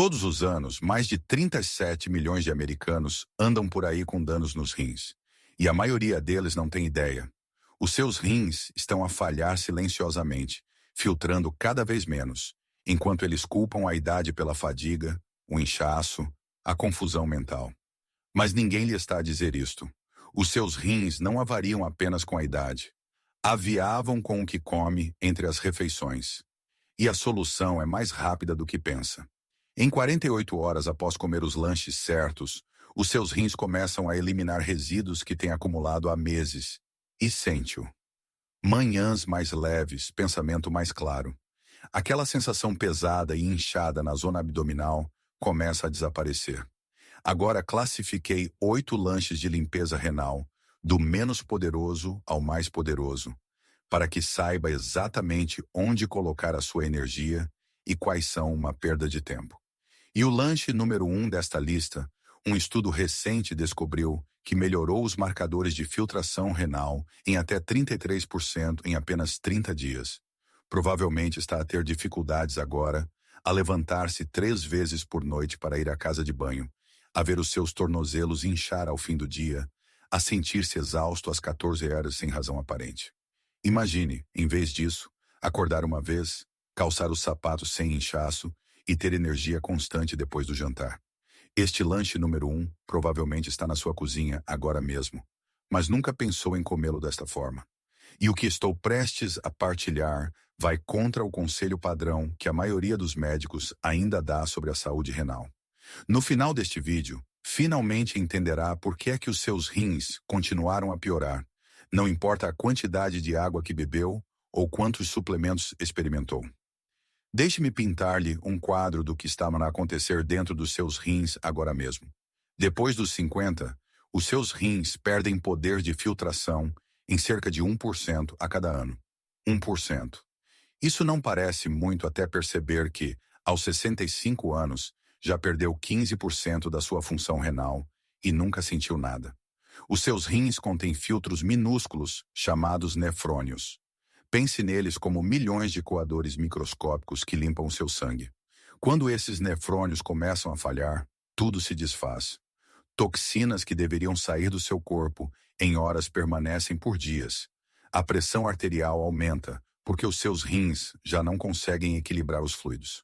Todos os anos, mais de 37 milhões de americanos andam por aí com danos nos rins. E a maioria deles não tem ideia. Os seus rins estão a falhar silenciosamente, filtrando cada vez menos, enquanto eles culpam a idade pela fadiga, o inchaço, a confusão mental. Mas ninguém lhe está a dizer isto. Os seus rins não avariam apenas com a idade. Aviavam com o que come entre as refeições. E a solução é mais rápida do que pensa. Em 48 horas após comer os lanches certos, os seus rins começam a eliminar resíduos que têm acumulado há meses. E sente-o. Manhãs mais leves, pensamento mais claro. Aquela sensação pesada e inchada na zona abdominal começa a desaparecer. Agora classifiquei 8 lanches de limpeza renal, do menos poderoso ao mais poderoso, para que saiba exatamente onde colocar a sua energia e quais são uma perda de tempo. E o lanche número 1 desta lista, um estudo recente descobriu que melhorou os marcadores de filtração renal em até 33% em apenas 30 dias. Provavelmente está a ter dificuldades agora a levantar-se 3 vezes por noite para ir à casa de banho, a ver os seus tornozelos inchar ao fim do dia, a sentir-se exausto às 14 horas sem razão aparente. Imagine, em vez disso, acordar uma vez, calçar os sapatos sem inchaço e ter energia constante depois do jantar. Este lanche número 1 provavelmente está na sua cozinha agora mesmo, mas nunca pensou em comê-lo desta forma. E o que estou prestes a partilhar vai contra o conselho padrão que a maioria dos médicos ainda dá sobre a saúde renal. No final deste vídeo, finalmente entenderá por que é que os seus rins continuaram a piorar, não importa a quantidade de água que bebeu ou quantos suplementos experimentou. Deixe-me pintar-lhe um quadro do que está a acontecer dentro dos seus rins agora mesmo. Depois dos 50, os seus rins perdem poder de filtração em cerca de 1% a cada ano. 1%. Isso não parece muito até perceber que, aos 65 anos, já perdeu 15% da sua função renal e nunca sentiu nada. Os seus rins contêm filtros minúsculos chamados nefrônios. Pense neles como milhões de coadores microscópicos que limpam o seu sangue. Quando esses nefrônios começam a falhar, tudo se desfaz. Toxinas que deveriam sair do seu corpo em horas permanecem por dias. A pressão arterial aumenta porque os seus rins já não conseguem equilibrar os fluidos.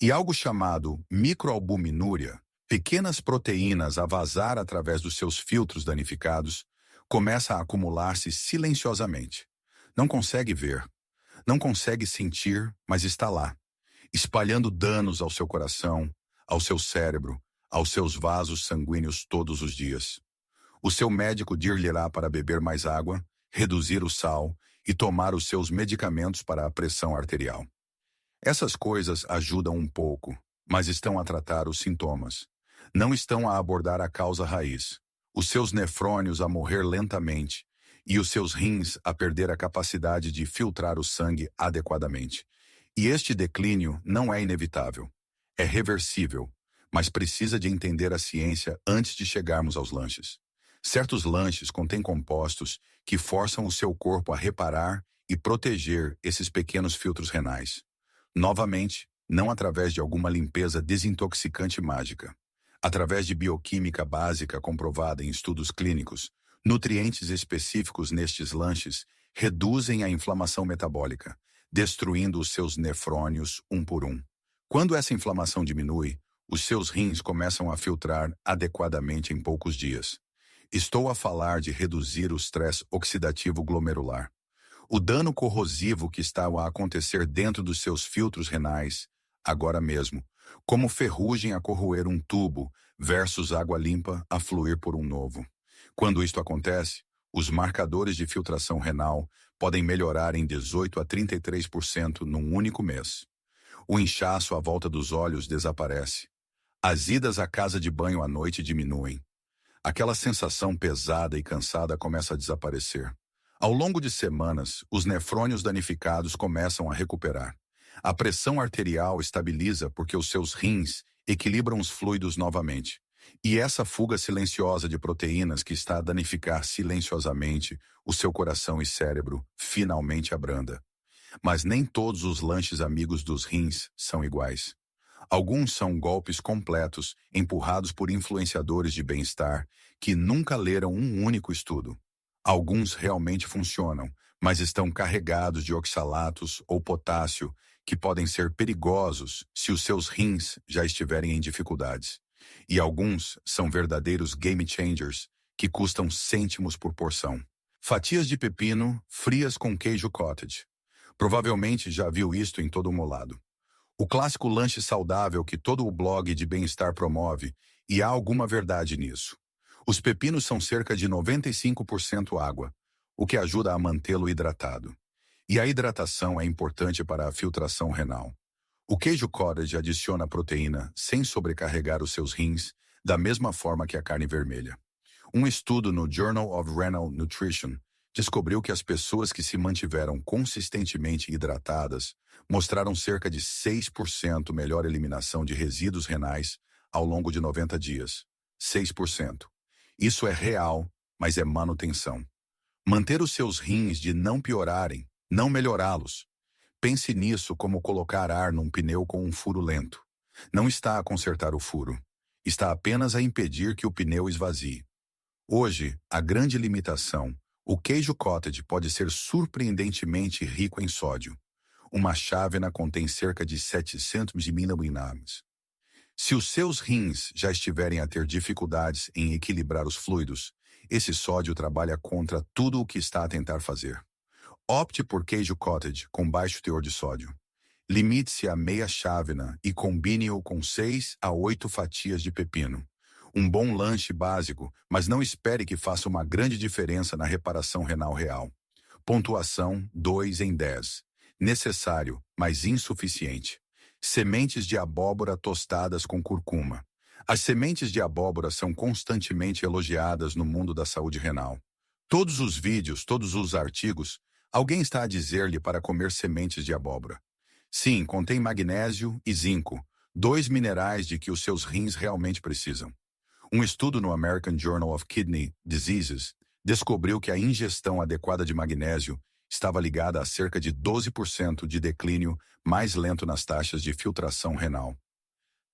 E algo chamado microalbuminúria, pequenas proteínas a vazar através dos seus filtros danificados, começa a acumular-se silenciosamente. Não consegue ver, não consegue sentir, mas está lá, espalhando danos ao seu coração, ao seu cérebro, aos seus vasos sanguíneos todos os dias. O seu médico dir-lhe-á para beber mais água, reduzir o sal e tomar os seus medicamentos para a pressão arterial. Essas coisas ajudam um pouco, mas estão a tratar os sintomas. Não estão a abordar a causa raiz. Os seus nefrônios a morrer lentamente e os seus rins a perder a capacidade de filtrar o sangue adequadamente. E este declínio não é inevitável. É reversível, mas precisa de entender a ciência antes de chegarmos aos lanches. Certos lanches contêm compostos que forçam o seu corpo a reparar e proteger esses pequenos filtros renais. Novamente, não através de alguma limpeza desintoxicante mágica. Através de bioquímica básica comprovada em estudos clínicos, nutrientes específicos nestes lanches reduzem a inflamação metabólica, destruindo os seus nefrônios um por um. Quando essa inflamação diminui, os seus rins começam a filtrar adequadamente em poucos dias. Estou a falar de reduzir o estresse oxidativo glomerular. O dano corrosivo que está a acontecer dentro dos seus filtros renais, agora mesmo, como ferrugem a corroer um tubo versus água limpa a fluir por um novo. Quando isto acontece, os marcadores de filtração renal podem melhorar em 18 a 33% num único mês. O inchaço à volta dos olhos desaparece. As idas à casa de banho à noite diminuem. Aquela sensação pesada e cansada começa a desaparecer. Ao longo de semanas, os nefrônios danificados começam a recuperar. A pressão arterial estabiliza porque os seus rins equilibram os fluidos novamente. E essa fuga silenciosa de proteínas que está a danificar silenciosamente o seu coração e cérebro finalmente abranda. Mas nem todos os lanches amigos dos rins são iguais. Alguns são golpes completos, empurrados por influenciadores de bem-estar que nunca leram um único estudo. Alguns realmente funcionam, mas estão carregados de oxalatos ou potássio que podem ser perigosos se os seus rins já estiverem em dificuldades. E alguns são verdadeiros game changers que custam cêntimos por porção. Fatias de pepino frias com queijo cottage. Provavelmente já viu isto em todo o lado. O clássico lanche saudável que todo o blog de bem-estar promove, e há alguma verdade nisso. Os pepinos são cerca de 95% água, o que ajuda a mantê-lo hidratado. E a hidratação é importante para a filtração renal. O queijo cottage adiciona proteína sem sobrecarregar os seus rins, da mesma forma que a carne vermelha. Um estudo no Journal of Renal Nutrition descobriu que as pessoas que se mantiveram consistentemente hidratadas mostraram cerca de 6% melhor eliminação de resíduos renais ao longo de 90 dias. 6%. Isso é real, mas é manutenção. Manter os seus rins de não piorarem, não melhorá-los. Pense nisso como colocar ar num pneu com um furo lento. Não está a consertar o furo. Está apenas a impedir que o pneu esvazie. Hoje, a grande limitação, o queijo cottage pode ser surpreendentemente rico em sódio. Uma chávena contém cerca de 700 miligramas. Se os seus rins já estiverem a ter dificuldades em equilibrar os fluidos, esse sódio trabalha contra tudo o que está a tentar fazer. Opte por queijo cottage com baixo teor de sódio. Limite-se a meia chávena e combine-o com 6 a 8 fatias de pepino. Um bom lanche básico, mas não espere que faça uma grande diferença na reparação renal real. Pontuação 2 em 10. Necessário, mas insuficiente. Sementes de abóbora tostadas com curcuma. As sementes de abóbora são constantemente elogiadas no mundo da saúde renal. Todos os vídeos, todos os artigos, alguém está a dizer-lhe para comer sementes de abóbora. Sim, contém magnésio e zinco, 2 minerais de que os seus rins realmente precisam. Um estudo no American Journal of Kidney Diseases descobriu que a ingestão adequada de magnésio estava ligada a cerca de 12% de declínio mais lento nas taxas de filtração renal.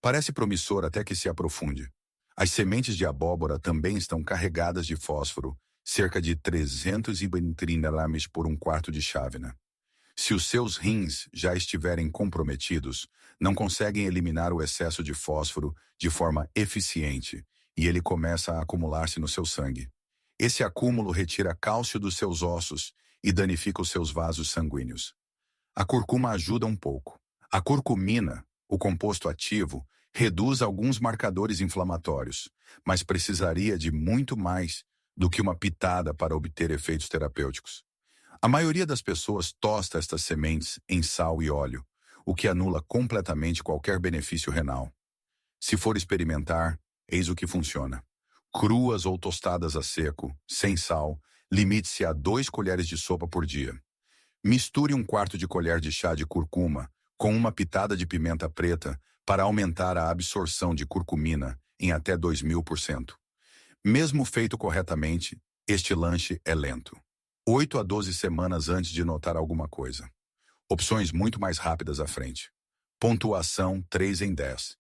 Parece promissor até que se aprofunde. As sementes de abóbora também estão carregadas de fósforo, cerca de 320 miligramas por um quarto de chávena. Se os seus rins já estiverem comprometidos, não conseguem eliminar o excesso de fósforo de forma eficiente e ele começa a acumular-se no seu sangue. Esse acúmulo retira cálcio dos seus ossos e danifica os seus vasos sanguíneos. A curcuma ajuda um pouco. A curcumina, o composto ativo, reduz alguns marcadores inflamatórios, mas precisaria de muito mais do que uma pitada para obter efeitos terapêuticos. A maioria das pessoas tosta estas sementes em sal e óleo, o que anula completamente qualquer benefício renal. Se for experimentar, eis o que funciona. Cruas ou tostadas a seco, sem sal, limite-se a 2 colheres de sopa por dia. Misture um quarto de colher de chá de curcuma com uma pitada de pimenta preta para aumentar a absorção de curcumina em até 2000%. Mesmo feito corretamente, este lanche é lento. 8 a 12 semanas antes de notar alguma coisa. Opções muito mais rápidas à frente. Pontuação 3 em 10.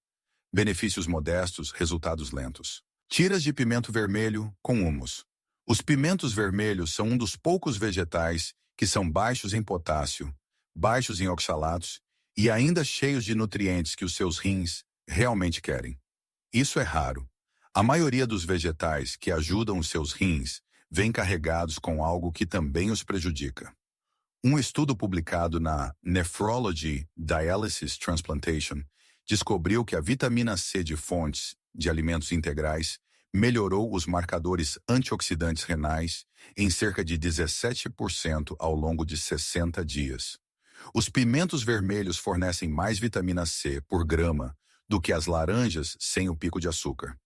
Benefícios modestos, resultados lentos. Tiras de pimento vermelho com humus. Os pimentos vermelhos são um dos poucos vegetais que são baixos em potássio, baixos em oxalatos e ainda cheios de nutrientes que os seus rins realmente querem. Isso é raro. A maioria dos vegetais que ajudam os seus rins vêm carregados com algo que também os prejudica. Um estudo publicado na Nephrology Dialysis Transplantation descobriu que a vitamina C de fontes de alimentos integrais melhorou os marcadores antioxidantes renais em cerca de 17% ao longo de 60 dias. Os pimentos vermelhos fornecem mais vitamina C por grama do que as laranjas sem o pico de açúcar.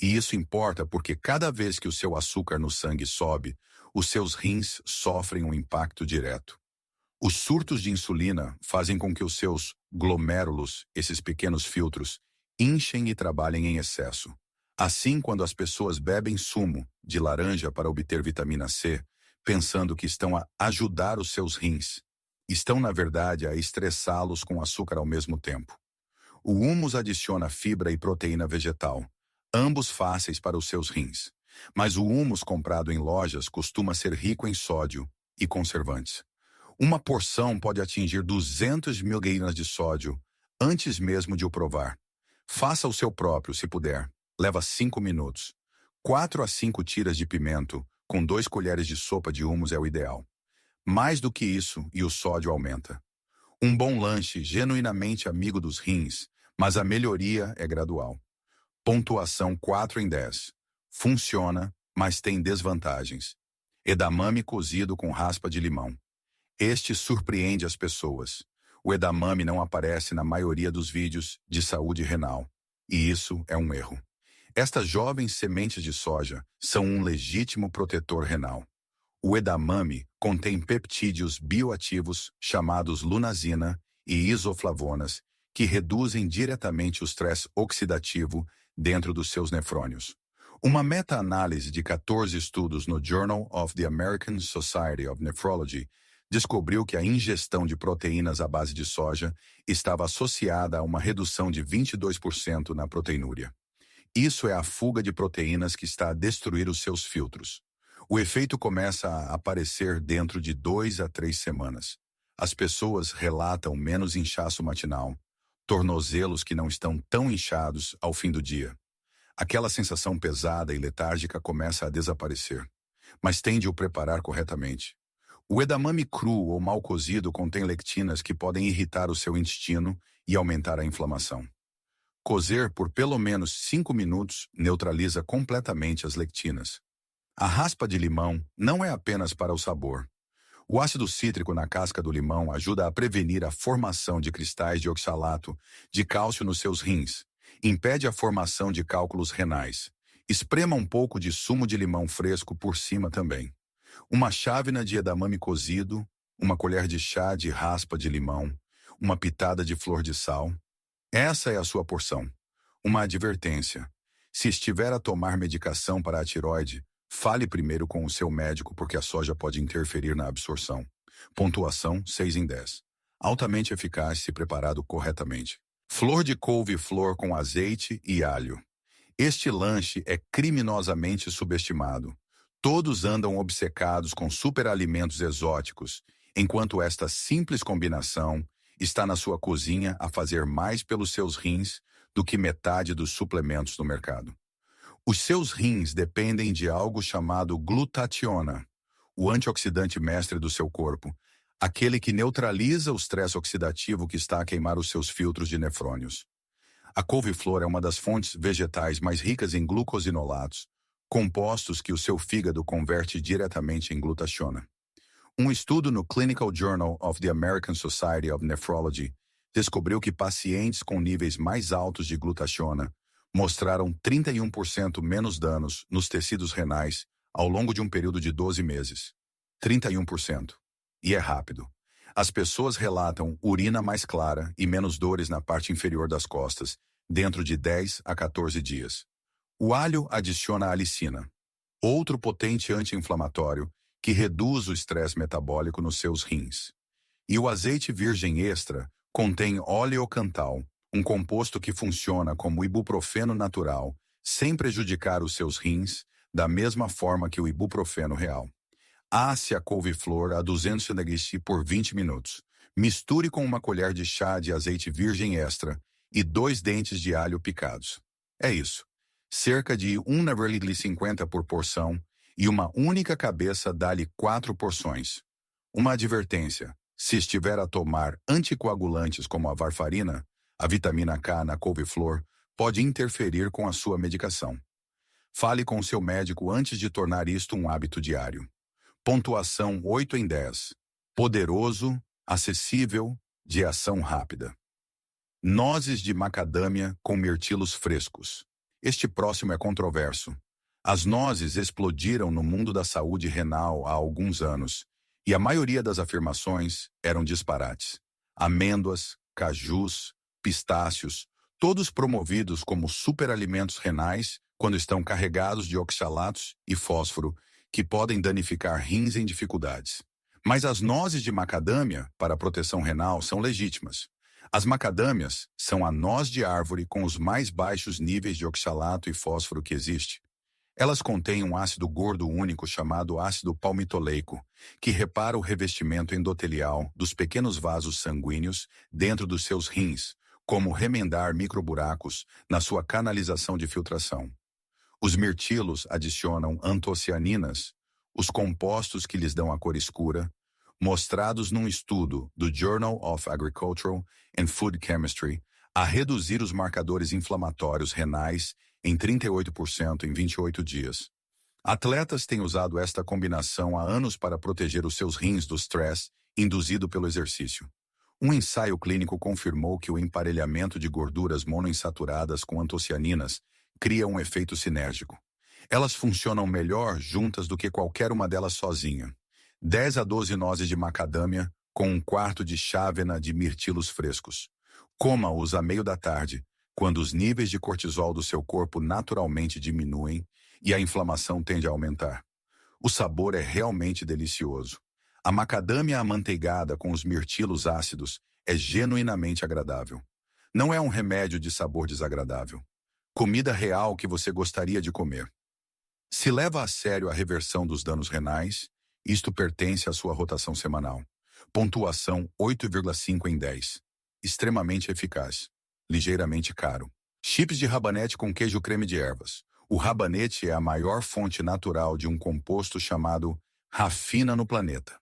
E isso importa porque cada vez que o seu açúcar no sangue sobe, os seus rins sofrem um impacto direto. Os surtos de insulina fazem com que os seus glomérulos, esses pequenos filtros, inchem e trabalhem em excesso. Assim, quando as pessoas bebem sumo de laranja para obter vitamina C, pensando que estão a ajudar os seus rins, estão, na verdade, a estressá-los com açúcar ao mesmo tempo. O humus adiciona fibra e proteína vegetal, ambos fáceis para os seus rins. Mas o humus comprado em lojas costuma ser rico em sódio e conservantes. Uma porção pode atingir 200 mg de sódio antes mesmo de o provar. Faça o seu próprio, se puder. Leva 5 minutos. 4 a 5 tiras de pimento, com 2 colheres de sopa de humus é o ideal. Mais do que isso, e o sódio aumenta. Um bom lanche genuinamente amigo dos rins, mas a melhoria é gradual. Pontuação 4 em 10. Funciona, mas tem desvantagens. Edamame cozido com raspa de limão. Este surpreende as pessoas. O edamame não aparece na maioria dos vídeos de saúde renal. E isso é um erro. Estas jovens sementes de soja são um legítimo protetor renal. O edamame contém peptídeos bioativos chamados lunazina e isoflavonas que reduzem diretamente o estresse oxidativo dentro dos seus nefrônios. Uma meta-análise de 14 estudos no Journal of the American Society of Nephrology descobriu que a ingestão de proteínas à base de soja estava associada a uma redução de 22% na proteinúria. Isso é a fuga de proteínas que está a destruir os seus filtros. O efeito começa a aparecer dentro de 2 a 3 semanas. As pessoas relatam menos inchaço matinal, tornozelos que não estão tão inchados ao fim do dia. Aquela sensação pesada e letárgica começa a desaparecer, mas tende o preparar corretamente. O edamame cru ou mal cozido contém lectinas que podem irritar o seu intestino e aumentar a inflamação. Cozer por pelo menos 5 minutos neutraliza completamente as lectinas. A raspa de limão não é apenas para o sabor. O ácido cítrico na casca do limão ajuda a prevenir a formação de cristais de oxalato de cálcio nos seus rins, impede a formação de cálculos renais. Esprema um pouco de sumo de limão fresco por cima também. Uma chávena de edamame cozido, uma colher de chá de raspa de limão, uma pitada de flor de sal. Essa é a sua porção. Uma advertência. Se estiver a tomar medicação para a tireoide, fale primeiro com o seu médico porque a soja pode interferir na absorção. Pontuação 6 em 10. Altamente eficaz se preparado corretamente. Flor de couve-flor com azeite e alho. Este lanche é criminosamente subestimado. Todos andam obcecados com superalimentos exóticos, enquanto esta simples combinação está na sua cozinha a fazer mais pelos seus rins do que metade dos suplementos no mercado. Os seus rins dependem de algo chamado glutationa, o antioxidante mestre do seu corpo, aquele que neutraliza o estresse oxidativo que está a queimar os seus filtros de nefrônios. A couve-flor é uma das fontes vegetais mais ricas em glucosinolatos, compostos que o seu fígado converte diretamente em glutationa. Um estudo no Clinical Journal of the American Society of Nephrology descobriu que pacientes com níveis mais altos de glutationa mostraram 31% menos danos nos tecidos renais ao longo de um período de 12 meses. 31%. E é rápido. As pessoas relatam urina mais clara e menos dores na parte inferior das costas, dentro de 10 a 14 dias. O alho adiciona a alicina, outro potente anti-inflamatório que reduz o estresse metabólico nos seus rins. E o azeite virgem extra contém oleocantal, um composto que funciona como ibuprofeno natural, sem prejudicar os seus rins, da mesma forma que o ibuprofeno real. Asse a couve-flor a 200 mg por 20 minutos. Misture com uma colher de chá de azeite virgem extra e 2 dentes de alho picados. É isso. Cerca de 1,50 por porção e uma única cabeça dá-lhe 4 porções. Uma advertência. Se estiver a tomar anticoagulantes como a varfarina, a vitamina K na couve-flor pode interferir com a sua medicação. Fale com seu médico antes de tornar isto um hábito diário. Pontuação 8 em 10. Poderoso, acessível, de ação rápida. Nozes de macadâmia com mirtilos frescos. Este próximo é controverso. As nozes explodiram no mundo da saúde renal há alguns anos, e a maioria das afirmações eram disparates. Amêndoas, cajus, pistácios, todos promovidos como superalimentos renais quando estão carregados de oxalatos e fósforo, que podem danificar rins em dificuldades. Mas as nozes de macadâmia, para a proteção renal, são legítimas. As macadâmias são a noz de árvore com os mais baixos níveis de oxalato e fósforo que existe. Elas contêm um ácido gordo único chamado ácido palmitoleico, que repara o revestimento endotelial dos pequenos vasos sanguíneos dentro dos seus rins, como remendar microburacos na sua canalização de filtração. Os mirtilos adicionam antocianinas, os compostos que lhes dão a cor escura, mostrados num estudo do Journal of Agricultural and Food Chemistry, a reduzir os marcadores inflamatórios renais em 38% em 28 dias. Atletas têm usado esta combinação há anos para proteger os seus rins do stress induzido pelo exercício. Um ensaio clínico confirmou que o emparelhamento de gorduras monoinsaturadas com antocianinas cria um efeito sinérgico. Elas funcionam melhor juntas do que qualquer uma delas sozinha. 10 a 12 nozes de macadâmia com um quarto de chávena de mirtilos frescos. Coma-os à meio da tarde, quando os níveis de cortisol do seu corpo naturalmente diminuem e a inflamação tende a aumentar. O sabor é realmente delicioso. A macadâmia amanteigada com os mirtilos ácidos é genuinamente agradável. Não é um remédio de sabor desagradável. Comida real que você gostaria de comer. Se leva a sério a reversão dos danos renais, isto pertence à sua rotação semanal. Pontuação 8,5 em 10. Extremamente eficaz. Ligeiramente caro. Chips de rabanete com queijo creme de ervas. O rabanete é a maior fonte natural de um composto chamado rafina no planeta.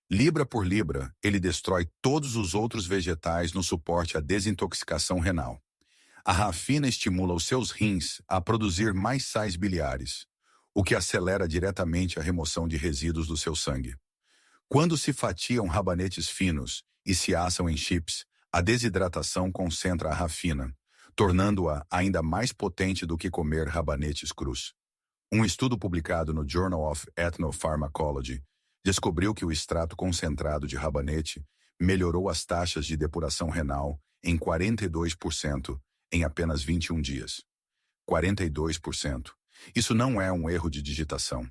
Libra por libra, ele destrói todos os outros vegetais no suporte à desintoxicação renal. A rafina estimula os seus rins a produzir mais sais biliares, o que acelera diretamente a remoção de resíduos do seu sangue. Quando se fatiam rabanetes finos e se assam em chips, a desidratação concentra a rafina, tornando-a ainda mais potente do que comer rabanetes crus. Um estudo publicado no Journal of Ethnopharmacology descobriu que o extrato concentrado de rabanete melhorou as taxas de depuração renal em 42% em apenas 21 dias. 42%. Isso não é um erro de digitação.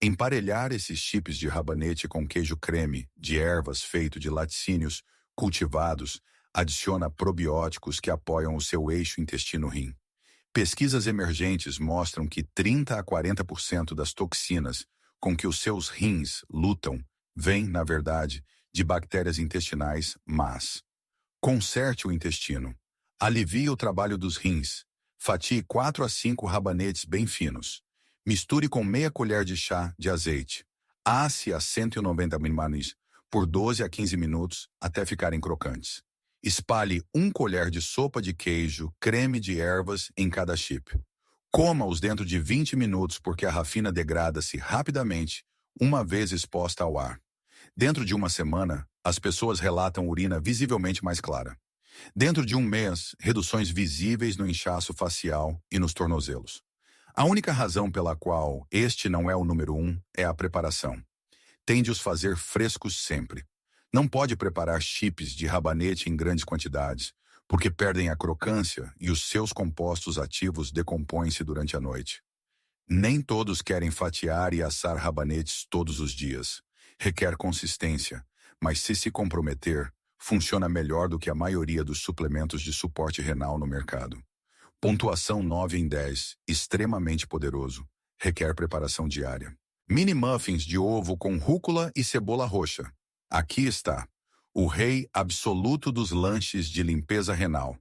Emparelhar esses chips de rabanete com queijo creme de ervas feito de laticínios cultivados adiciona probióticos que apoiam o seu eixo intestino-rim. Pesquisas emergentes mostram que 30 a 40% das toxinas com que os seus rins lutam vêm, na verdade, de bactérias intestinais más. Conserte o intestino. Alivie o trabalho dos rins. Fatie 4 a 5 rabanetes bem finos. Misture com meia colher de chá de azeite. Asse a 190 ml por 12 a 15 minutos até ficarem crocantes. Espalhe 1 colher de sopa de queijo, creme de ervas em cada chip. Coma-os dentro de 20 minutos porque a rafina degrada-se rapidamente uma vez exposta ao ar. Dentro de uma semana, as pessoas relatam urina visivelmente mais clara. Dentro de um mês, reduções visíveis no inchaço facial e nos tornozelos. A única razão pela qual este não é o número 1 é a preparação. Tem de os fazer frescos sempre. Não pode preparar chips de rabanete em grandes quantidades, porque perdem a crocância e os seus compostos ativos decompõem-se durante a noite. Nem todos querem fatiar e assar rabanetes todos os dias. Requer consistência, mas se comprometer, funciona melhor do que a maioria dos suplementos de suporte renal no mercado. Pontuação 9 em 10, extremamente poderoso. Requer preparação diária. Mini muffins de ovo com rúcula e cebola roxa. Aqui está, o rei absoluto dos lanches de limpeza renal.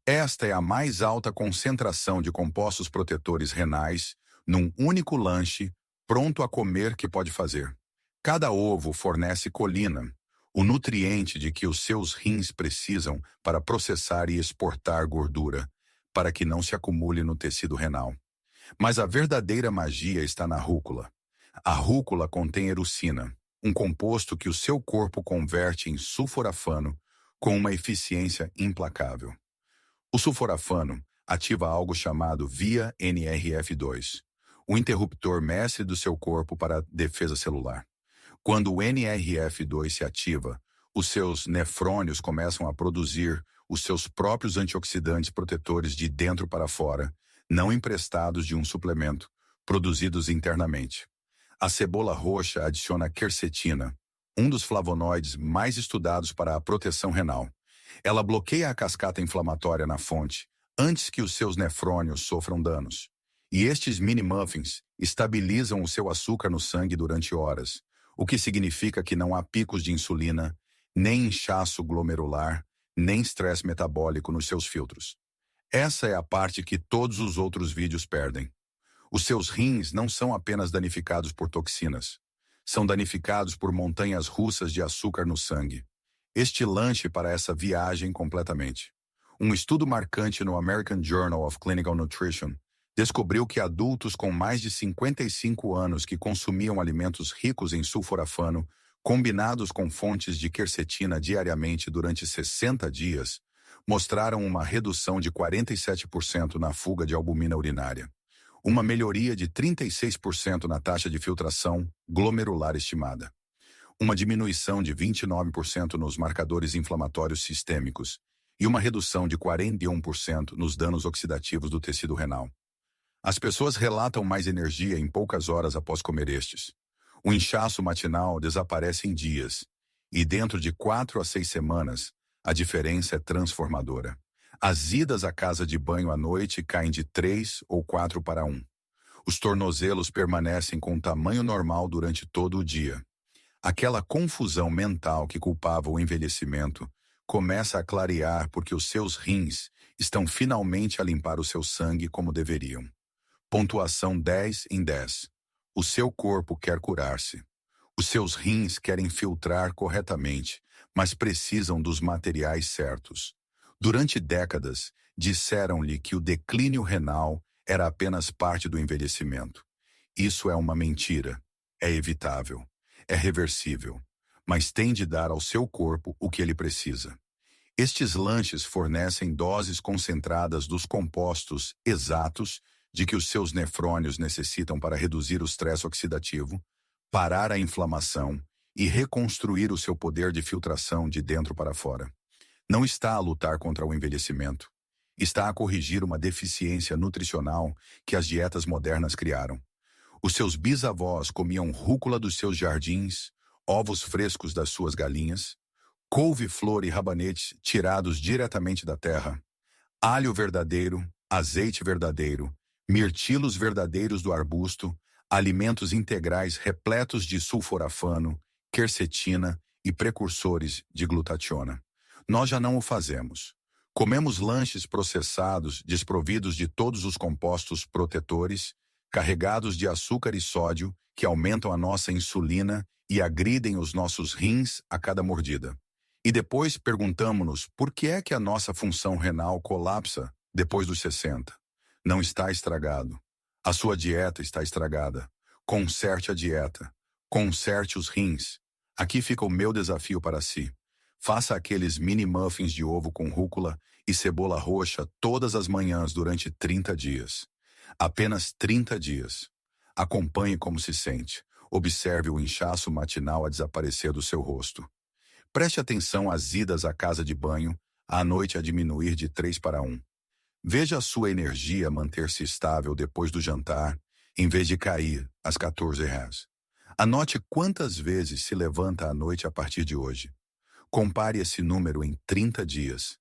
Esta é a mais alta concentração de compostos protetores renais num único lanche pronto a comer que pode fazer. Cada ovo fornece colina, o nutriente de que os seus rins precisam para processar e exportar gordura, para que não se acumule no tecido renal. Mas a verdadeira magia está na rúcula. A rúcula contém erucina, um composto que o seu corpo converte em sulforafano com uma eficiência implacável. O sulforafano ativa algo chamado via NRF2, o interruptor mestre do seu corpo para a defesa celular. Quando o NRF2 se ativa, os seus nefrônios começam a produzir os seus próprios antioxidantes protetores de dentro para fora, não emprestados de um suplemento, produzidos internamente. A cebola roxa adiciona quercetina, um dos flavonoides mais estudados para a proteção renal. Ela bloqueia a cascata inflamatória na fonte antes que os seus nefrônios sofram danos. E estes mini-muffins estabilizam o seu açúcar no sangue durante horas, o que significa que não há picos de insulina, nem inchaço glomerular, nem estresse metabólico nos seus filtros. Essa é a parte que todos os outros vídeos perdem. Os seus rins não são apenas danificados por toxinas. São danificados por montanhas russas de açúcar no sangue. Este lanche para essa viagem completamente. Um estudo marcante no American Journal of Clinical Nutrition descobriu que adultos com mais de 55 anos que consumiam alimentos ricos em sulforafano, combinados com fontes de quercetina diariamente durante 60 dias, mostraram uma redução de 47% na fuga de albumina urinária, uma melhoria de 36% na taxa de filtração glomerular estimada, uma diminuição de 29% nos marcadores inflamatórios sistêmicos e uma redução de 41% nos danos oxidativos do tecido renal. As pessoas relatam mais energia em poucas horas após comer estes. O inchaço matinal desaparece em dias, e dentro de 4 a 6 semanas, a diferença é transformadora. As idas à casa de banho à noite caem de 3 ou 4 para 1. Os tornozelos permanecem com o tamanho normal durante todo o dia. Aquela confusão mental que culpava o envelhecimento começa a clarear porque os seus rins estão finalmente a limpar o seu sangue como deveriam. Pontuação 10 em 10. O seu corpo quer curar-se. Os seus rins querem filtrar corretamente, mas precisam dos materiais certos. Durante décadas, disseram-lhe que o declínio renal era apenas parte do envelhecimento. Isso é uma mentira. É evitável. É reversível. Mas tem de dar ao seu corpo o que ele precisa. Estes lanches fornecem doses concentradas dos compostos exatos de que os seus nefrônios necessitam para reduzir o estresse oxidativo, parar a inflamação e reconstruir o seu poder de filtração de dentro para fora. Não está a lutar contra o envelhecimento. Está a corrigir uma deficiência nutricional que as dietas modernas criaram. Os seus bisavós comiam rúcula dos seus jardins, ovos frescos das suas galinhas, couve-flor e rabanetes tirados diretamente da terra, alho verdadeiro, azeite verdadeiro, mirtilos verdadeiros do arbusto, alimentos integrais repletos de sulforafano, quercetina e precursores de glutationa. Nós já não o fazemos. Comemos lanches processados, desprovidos de todos os compostos protetores, carregados de açúcar e sódio, que aumentam a nossa insulina e agridem os nossos rins a cada mordida. E depois perguntamos-nos por que é que a nossa função renal colapsa depois dos 60. Não está estragado. A sua dieta está estragada. Conserte a dieta. Conserte os rins. Aqui fica o meu desafio para si. Faça aqueles mini muffins de ovo com rúcula e cebola roxa todas as manhãs durante 30 dias. Apenas 30 dias. Acompanhe como se sente. Observe o inchaço matinal a desaparecer do seu rosto. Preste atenção às idas à casa de banho, à noite a diminuir de 3 para 1. Veja a sua energia manter-se estável depois do jantar, em vez de cair às 14 horas. Anote quantas vezes se levanta à noite a partir de hoje. Compare esse número em 30 dias.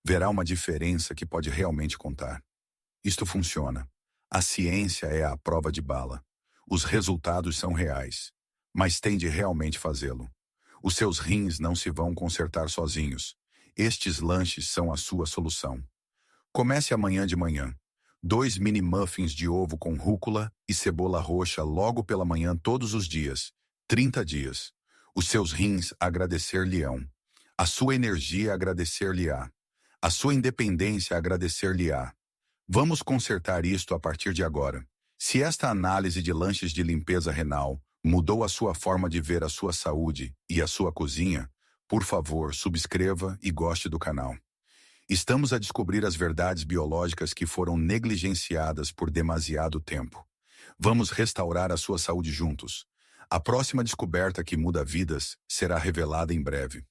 Verá uma diferença que pode realmente contar. Isto funciona. A ciência é a prova de bala. Os resultados são reais, mas tem de realmente fazê-lo. Os seus rins não se vão consertar sozinhos. Estes lanches são a sua solução. Comece amanhã de manhã. 2 mini muffins de ovo com rúcula e cebola roxa logo pela manhã todos os dias. 30 dias. Os seus rins agradecer-lhe-ão. A sua energia agradecer-lhe-á. A sua independência agradecer-lhe-á. Vamos consertar isto a partir de agora. Se esta análise de lanches de limpeza renal mudou a sua forma de ver a sua saúde e a sua cozinha, por favor, subscreva e goste do canal. Estamos a descobrir as verdades biológicas que foram negligenciadas por demasiado tempo. Vamos restaurar a sua saúde juntos. A próxima descoberta que muda vidas será revelada em breve.